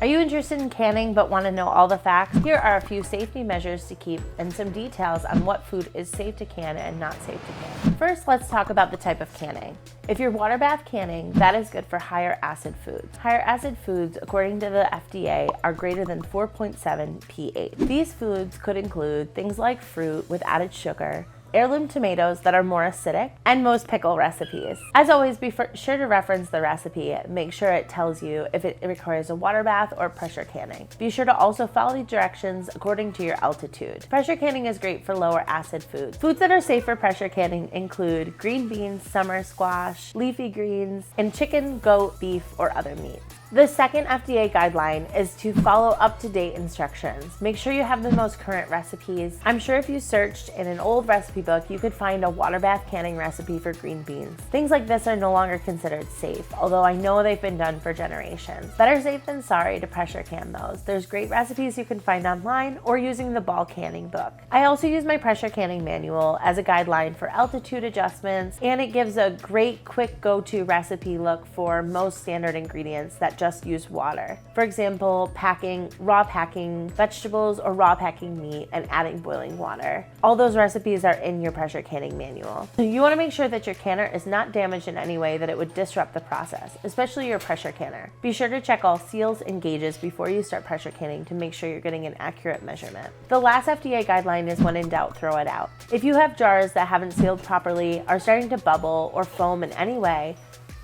Are you interested in canning but want to know all the facts? Here are a few safety measures to keep and some details on what food is safe to can and not safe to can. First, let's talk about the type of canning. If you're water bath canning, that is good for higher acid foods. Higher acid foods, according to the FDA, are greater than 4.7 pH. These foods could include things like fruit with added sugar, heirloom tomatoes that are more acidic, and most pickle recipes. As always, be sure to reference the recipe. Make sure it tells you if it requires a water bath or pressure canning. Be sure to also follow the directions according to your altitude. Pressure canning is great for lower acid foods. Foods that are safe for pressure canning include green beans, summer squash, leafy greens, and chicken, goat, beef, or other meats. The second FDA guideline is to follow up-to-date instructions. Make sure you have the most current recipes. I'm sure if you searched in an old recipe book, you could find a water bath canning recipe for green beans. Things like this are no longer considered safe, although I know they've been done for generations. Better safe than sorry to pressure can those. There's great recipes you can find online or using the ball canning book. I also use my pressure canning manual as a guideline for altitude adjustments, and it gives a great quick go-to recipe look for most standard ingredients that just use water. For example, raw packing vegetables or raw packing meat and adding boiling water. All those recipes are in your pressure canning manual. So you want to make sure that your canner is not damaged in any way that it would disrupt the process, especially your pressure canner. Be sure to check all seals and gauges before you start pressure canning to make sure you're getting an accurate measurement. The last FDA guideline is when in doubt, throw it out. If you have jars that haven't sealed properly, are starting to bubble or foam in any way,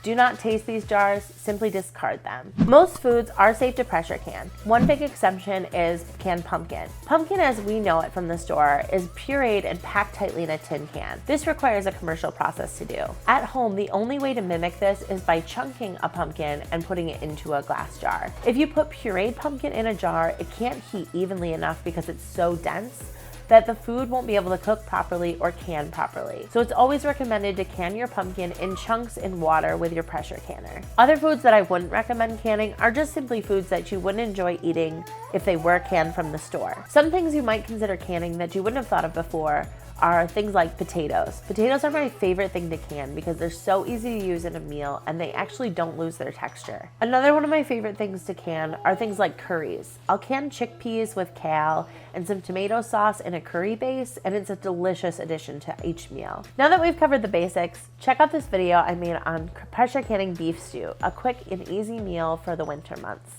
do not taste these jars, simply discard them. Most foods are safe to pressure can. One big exception is canned pumpkin. Pumpkin, as we know it from the store, is pureed and packed tightly in a tin can. This requires a commercial process to do. At home, the only way to mimic this is by chunking a pumpkin and putting it into a glass jar. If you put pureed pumpkin in a jar, it can't heat evenly enough because it's so dense that the food won't be able to cook properly or can properly. So it's always recommended to can your pumpkin in chunks in water with your pressure canner. Other foods that I wouldn't recommend canning are just simply foods that you wouldn't enjoy eating if they were canned from the store. Some things you might consider canning that you wouldn't have thought of before are things like potatoes. Potatoes are my favorite thing to can because they're so easy to use in a meal and they actually don't lose their texture. Another one of my favorite things to can are things like curries. I'll can chickpeas with kale and some tomato sauce in a curry base, and it's a delicious addition to each meal. Now that we've covered the basics, check out this video I made on pressure canning beef stew, a quick and easy meal for the winter months.